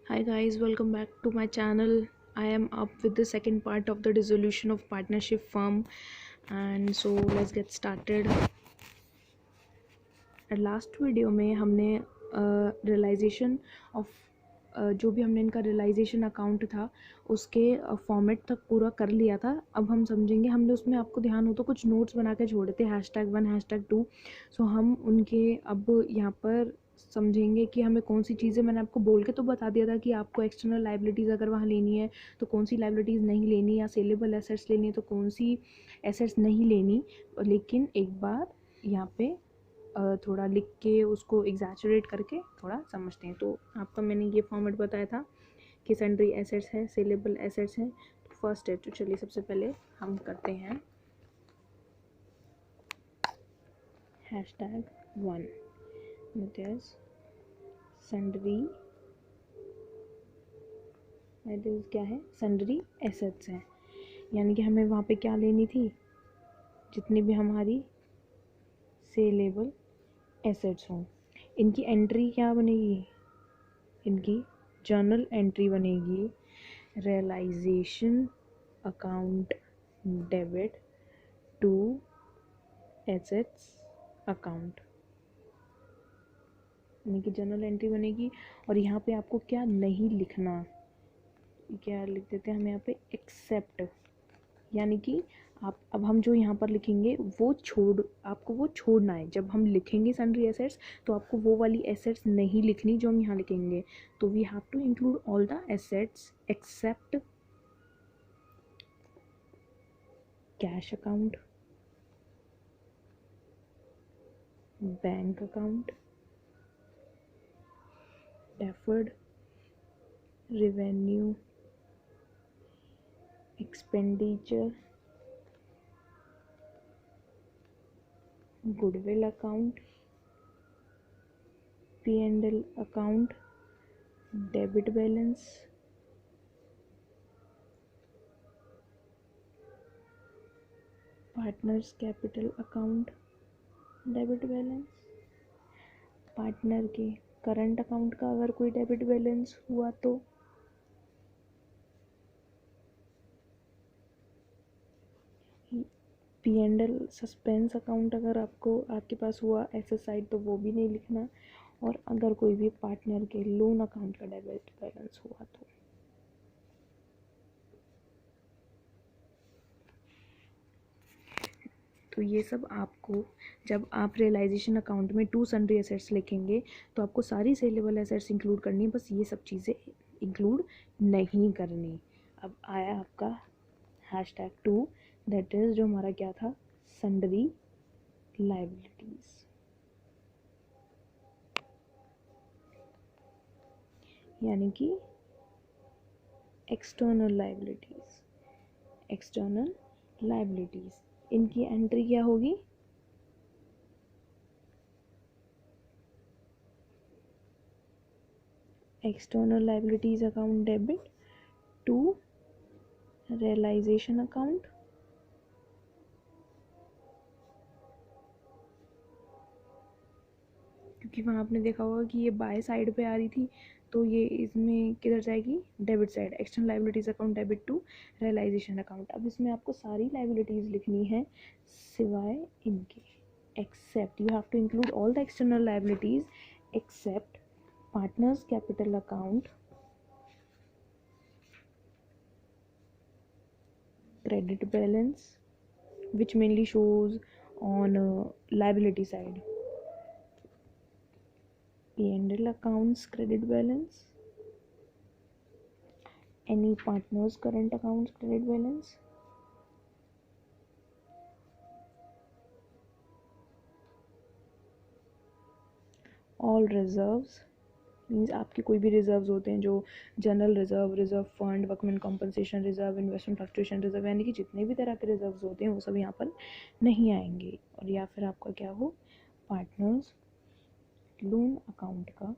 Hi guys, welcome back to my channel. I am up with the second part of the dissolution of partnership firm, and so let's get started. Last video में हमने realisation of जो भी हमने इनका realisation account था उसके format तक पूरा कर लिया था। अब हम समझेंगे, हमने उसमें आपको ध्यान हो तो कुछ नोट्स बना के छोड़े थे #1 #2। सो हम उनके अब यहाँ पर समझेंगे कि हमें कौन सी चीज़ें, मैंने आपको बोल के तो बता दिया था कि आपको एक्सटर्नल लाइबिलिटीज़ अगर वहाँ लेनी है तो कौन सी लाइबिलिटीज़ नहीं लेनी, या सेलेबल एसेट्स लेनी है तो कौन सी एसेट्स नहीं लेनी। लेकिन एक बार यहाँ पे थोड़ा लिख के उसको एग्जैचुरेट करके थोड़ा समझते हैं। तो आपका मैंने ये फॉर्मेट बताया था कि सन्ड्री एसेट्स है, सेलेबल एसेट्स हैं। तो फर्स्ट है, तो चलिए सबसे पहले हम करते हैं #1 that is sundry, that is क्या है, सन्ड्री एसेट्स हैं। यानी कि हमें वहाँ पे क्या लेनी थी, जितनी भी हमारी सेलेबल एसेट्स हों। इनकी एंट्री क्या बनेगी, इनकी जर्नल एंट्री बनेगी realisation account debit to assets account, यानी कि जर्नल एंट्री बनेगी। और यहाँ पे आपको क्या नहीं लिखना, क्या लिख देते हैं हम यहाँ पे, एक्सेप्ट। यानी कि आप, अब हम जो यहाँ पर लिखेंगे वो आपको वो छोड़ना है। जब हम लिखेंगे सन्ड्री एसेट्स तो आपको वो वाली एसेट्स नहीं लिखनी जो हम यहाँ लिखेंगे। तो we have to include all the assets except cash account, bank account, deferred revenue expenditure, goodwill account, P&L account, debit balance, partners capital account, debit balance, partner के करंट अकाउंट का अगर कोई डेबिट बैलेंस हुआ तो, P&L suspense account अगर आपके पास हुआ ऐसे साइड तो वो भी नहीं लिखना। और अगर कोई भी पार्टनर के लोन अकाउंट का डेबिट बैलेंस हुआ तो ये सब आपको, जब आप रियलाइजेशन अकाउंट में 2 सन्ड्री एसेट्स लिखेंगे तो आपको सारी सेलेबल एसेट्स इंक्लूड करनी है, बस ये सब चीज़ें इंक्लूड नहीं करनी। अब आया आपका #2, दैट इज़ जो हमारा क्या था, सन्ड्री लाइबिलिटीज़। यानी कि एक्सटर्नल लाइबिलिटीज़ इनकी एंट्री क्या होगी, external liabilities account debit to realisation account, क्योंकि वहाँ आपने देखा होगा कि ये बाय साइड पे आ रही थी, तो ये इसमें किधर जाएगी, debit side, external liabilities account debit to realisation account. अब इसमें आपको सारी लाइबिलिटीज़ लिखनी है सिवाय इनके, except, you have to include all the external liabilities except partners capital account, credit balance which mainly shows on liability side, P&L accounts credit balance, any partners current accounts credit balance, all reserves means आपके कोई भी reserves होते हैं, जो general reserve, reserve fund, workman compensation reserve, investment fluctuation reserve, यानी कि जितने भी तरह के रिजर्व्स होते हैं वो सब यहाँ पर नहीं आएंगे। और या फिर आपका क्या हो, पार्टनर्स लोन अकाउंट का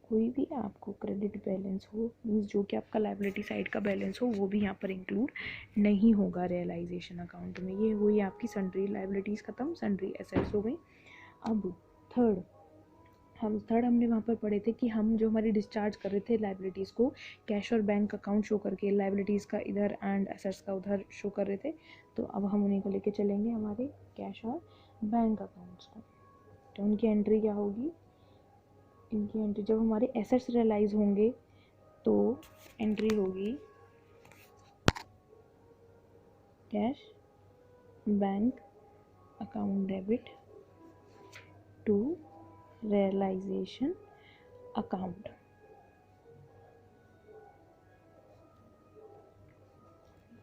कोई भी आपको क्रेडिट बैलेंस हो, मीन्स जो कि आपका लाइबिलिटी साइड का बैलेंस हो, वो भी यहाँ पर इंक्लूड नहीं होगा रियलाइजेशन अकाउंट में। ये हुई आपकी सन्ड्री लाइबिलिटीज़ ख़त्म, सन्ड्री एसेट्स हो गई। अब थर्ड हम थर्ड हमने वहाँ पर पढ़े थे कि हम जो हमारी डिस्चार्ज कर रहे थे लाइबिलिटीज़ को कैश और बैंक अकाउंट शो करके, लाइबिलिटीज़ का इधर एंड एसेट्स का उधर शो कर रहे थे। तो अब हम उन्हीं को लेके चलेंगे हमारे कैश और बैंक अकाउंट्स को। तो उनकी एंट्री क्या होगी, इनकी एंट्री जब हमारे एसेट्स रियलाइज होंगे तो एंट्री होगी cash bank account debit to realisation account.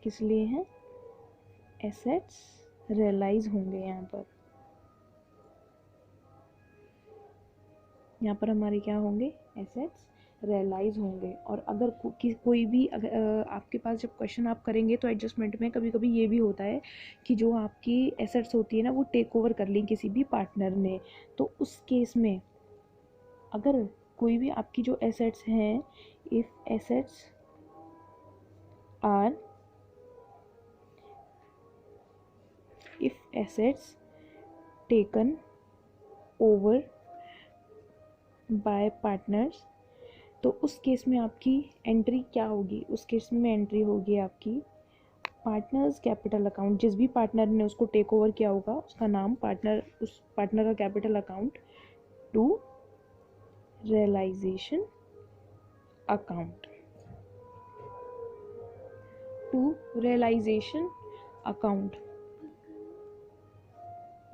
किस लिए है, एसेट्स रियलाइज होंगे। यहाँ पर हमारे क्या होंगे, एसेट्स रियलाइज होंगे। और अगर कोई भी आपके पास जब क्वेश्चन आप करेंगे तो एडजस्टमेंट में कभी कभी ये भी होता है कि जो आपकी एसेट्स होती है ना वो टेक ओवर कर ली किसी भी पार्टनर ने। तो उस केस में अगर कोई भी आपकी जो एसेट्स हैं, if assets taken over by partners, तो उस केस में आपकी एंट्री क्या होगी, उस केस में एंट्री होगी आपकी पार्टनर्स कैपिटल अकाउंट। जिस भी पार्टनर ने उसको टेक ओवर किया होगा उसका नाम पार्टनर, उस पार्टनर का capital account to realisation account.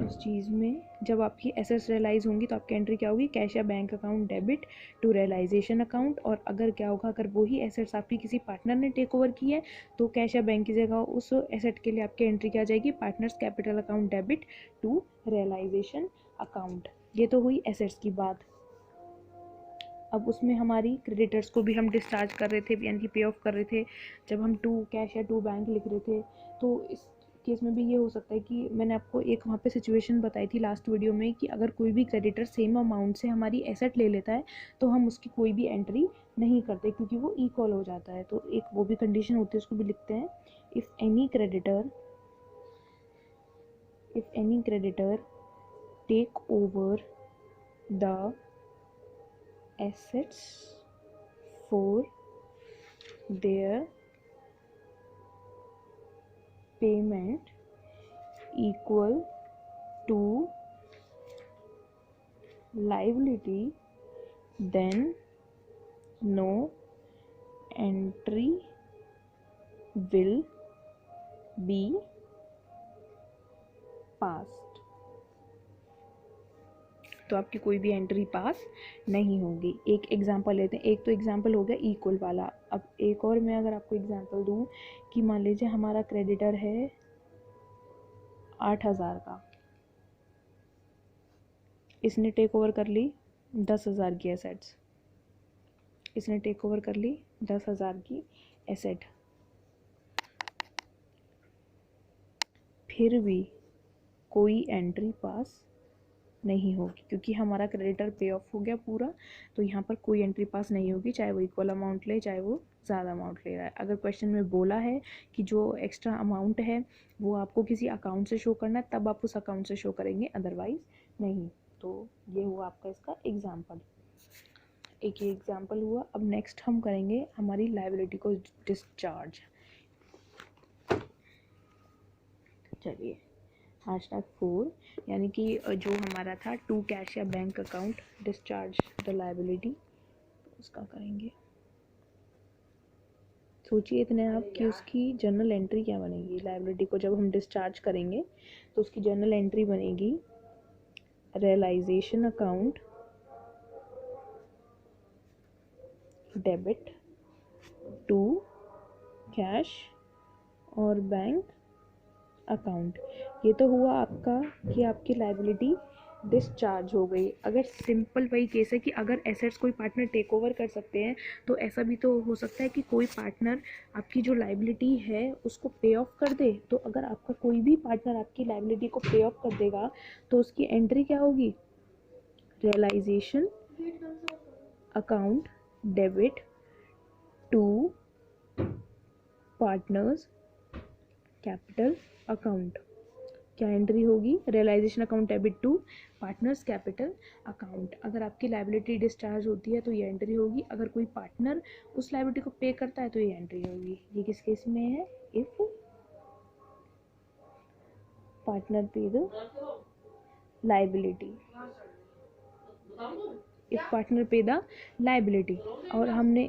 उस चीज़ में जब आपकी एसेट्स रियलाइज होंगी तो आपकी एंट्री क्या होगी, कैश या bank account debit to realisation account. और अगर क्या होगा, अगर वही एसेट्स आपकी किसी पार्टनर ने टेक ओवर की है तो कैश या बैंक की जगह उस एसेट के लिए आपकी एंट्री क्या आ जाएगी, partners capital account debit to realisation account. ये तो हुई एसेट्स की बात। अब उसमें हमारी क्रेडिटर्स को भी हम डिस्चार्ज कर रहे थे, यानी कि पे ऑफ कर रहे थे जब हम टू कैश या टू बैंक लिख रहे थे। तो इस केस में भी ये हो सकता है कि मैंने आपको एक वहाँ पे सिचुएशन बताई थी लास्ट वीडियो में कि अगर कोई भी क्रेडिटर सेम अमाउंट से हमारी एसेट ले लेता है तो हम उसकी कोई भी एंट्री नहीं करते क्योंकि वो इक्वल हो जाता है। तो एक वो भी कंडीशन होती है, उसको भी लिखते हैं, if any creditor take over the assets for their payment equal to liability, then no entry will be passed। तो आपकी कोई भी एंट्री पास नहीं होगी। एक एग्जांपल लेते हैं, एक तो एग्जांपल हो गया इक्वल वाला। अब एक और मैं अगर आपको एग्जांपल दूं कि मान लीजिए हमारा क्रेडिटर है 8,000 का, इसने टेक ओवर कर ली 10,000 की एसेट्स, इसने टेक ओवर कर ली 10,000 की एसेट, फिर भी कोई एंट्री पास नहीं होगी क्योंकि हमारा क्रेडिटर पे ऑफ हो गया पूरा। तो यहाँ पर कोई एंट्री पास नहीं होगी, चाहे वो इक्वल अमाउंट ले चाहे वो ज़्यादा अमाउंट ले रहा है। अगर क्वेश्चन में बोला है कि जो एक्स्ट्रा अमाउंट है वो आपको किसी अकाउंट से शो करना है तब आप उस अकाउंट से शो करेंगे, अदरवाइज नहीं। तो ये हुआ आपका इसका एग्जाम्पल, एक ये एग्जाम्पल हुआ। अब नेक्स्ट हम करेंगे हमारी लायबिलिटी को डिस्चार्ज। चलिए #4 यानी कि जो हमारा था टू कैश या bank account discharge the liability, उसका करेंगे। सोचिए इतने आप कि उसकी जर्नल एंट्री क्या बनेगी। लायबिलिटी को जब हम डिस्चार्ज करेंगे तो उसकी जर्नल एंट्री बनेगी realisation account debit to cash और बैंक अकाउंट। ये तो हुआ आपका कि आपकी लायबिलिटी डिस्चार्ज हो गई। अगर सिंपल वही केस है कि अगर एसेट्स कोई पार्टनर टेक ओवर कर सकते हैं तो ऐसा भी तो हो सकता है कि कोई पार्टनर आपकी जो लायबिलिटी है उसको पे ऑफ कर दे। तो अगर आपका कोई भी पार्टनर आपकी लायबिलिटी को पे ऑफ कर देगा तो उसकी एंट्री क्या होगी, realization account debit to partners capital account. क्या एंट्री होगी, realization account debit to partners capital account. अगर आपकी लाइबिलिटी डिस्चार्ज होती है तो ये एंट्री होगी, अगर कोई पार्टनर उस लाइबिलिटी को पे करता है तो ये एंट्री होगी। ये किस केस में है, इफ पार्टनर पे द लाइबिलिटी, इफ पार्टनर पे द लाइबिलिटी। और हमने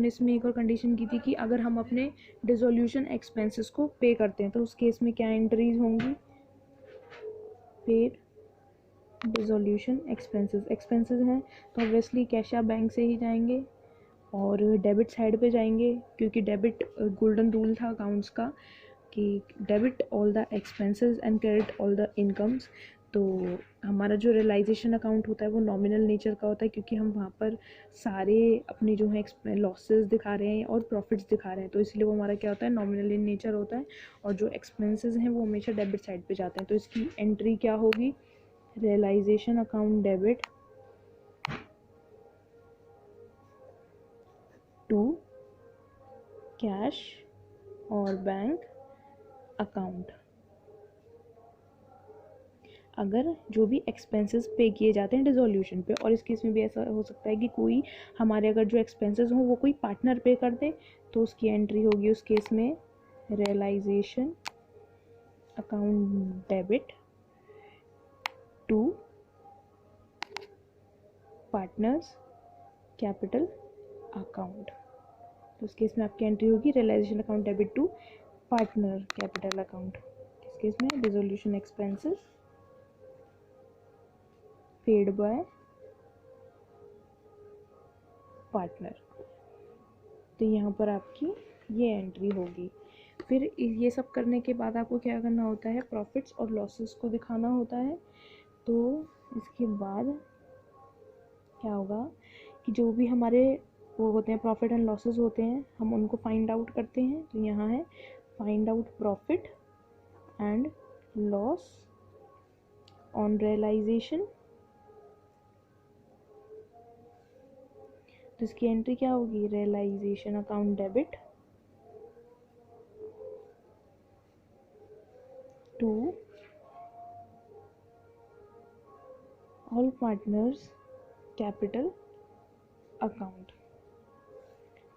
इसमें एक और कंडीशन की थी कि अगर हम अपने डिसोल्यूशन एक्सपेंसेस को पे करते हैं तो उस केस में क्या एंट्रीज होंगी, पेड डिसोल्यूशन एक्सपेंसेस हैं तो ऑब्वियसली कैश या बैंक से ही जाएंगे और डेबिट साइड पे जाएंगे, क्योंकि डेबिट गोल्डन रूल था अकाउंट्स का कि debit all the expenses and credit all the incomes. तो हमारा जो रियलाइजेशन अकाउंट होता है वो नॉमिनल नेचर का होता है, क्योंकि हम वहाँ पर सारे अपने जो है लॉसेस दिखा रहे हैं और प्रॉफिट्स दिखा रहे हैं, तो इसलिए वो हमारा क्या होता है, नॉमिनल इन नेचर होता है। और जो एक्सपेंसेस हैं वो हमेशा डेबिट साइड पे जाते हैं, तो इसकी एंट्री क्या होगी, realization account debit to cash और बैंक अकाउंट। अगर जो भी एक्सपेंसेस पे किए जाते हैं डिसोल्यूशन पे, और इस केस में भी ऐसा हो सकता है कि कोई हमारे अगर जो एक्सपेंसेस हो वो कोई पार्टनर पे कर दे, तो उसकी एंट्री होगी उस केस में realization account debit to partners capital account. तो उस केस में आपकी एंट्री होगी realization account debit to partner capital account. इस केस में dissolution expenses paid by partner, तो यहाँ पर आपकी ये एंट्री होगी। फिर ये सब करने के बाद आपको क्या करना होता है, प्रॉफिट्स और लॉसेस को दिखाना होता है। तो इसके बाद क्या होगा कि जो भी हमारे वो होते हैं प्रॉफिट एंड लॉसेस होते हैं, हम उनको फाइंड आउट करते हैं। तो यहाँ है find out profit and loss on realization. तो इसकी एंट्री क्या होगी, realization account debit to all partners capital account.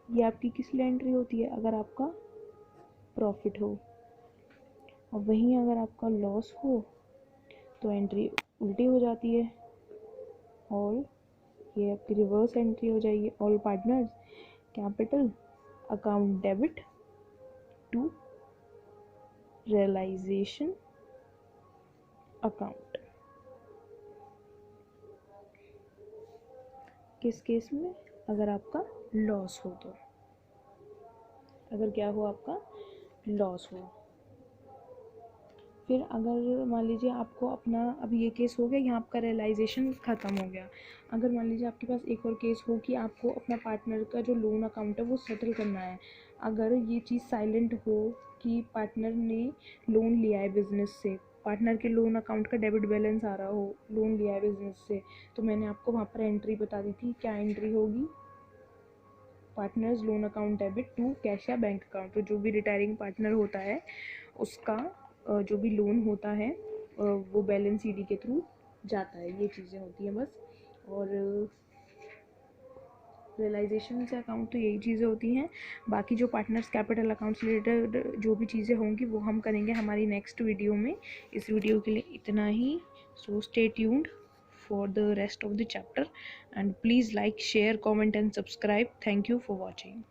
ये आपकी किस लिए एंट्री होती है, अगर आपका प्रॉफिट हो, और वहीं अगर आपका लॉस हो तो एंट्री उल्टी हो जाती है, ऑल, ये आपकी रिवर्स एंट्री हो जाएगी, all partners capital account debit to realisation account. किस केस में, अगर आपका लॉस हो तो, अगर क्या हो, आपका लॉस हो। फिर अगर मान लीजिए आपको अपना, अभी ये केस हो गया, यहाँ आपका रियलाइजेशन ख़त्म हो गया। अगर मान लीजिए आपके पास एक और केस हो कि आपको अपना पार्टनर का जो लोन अकाउंट है वो सेटल करना है। अगर ये चीज़ साइलेंट हो कि पार्टनर ने लोन लिया है बिजनेस से, पार्टनर के लोन अकाउंट का डेबिट बैलेंस आ रहा हो, लोन लिया है बिजनेस से, तो मैंने आपको वहाँ पर एंट्री बता दी थी, क्या एंट्री होगी, partners loan account debit to cash या बैंक अकाउंट। तो जो भी रिटायरिंग पार्टनर होता है उसका जो भी लोन होता है वो बैलेंस सीडी के थ्रू जाता है। ये चीज़ें होती हैं बस। और रियलाइजेशन से अकाउंट तो यही चीज़ें होती हैं। बाकी जो पार्टनर्स कैपिटल अकाउंट्स रिलेटेड जो भी चीज़ें होंगी वो हम करेंगे हमारी नेक्स्ट वीडियो में। इस वीडियो के लिए इतना ही। So stay tuned for the rest of the chapter and please like, share, comment and subscribe. Thank you for watching.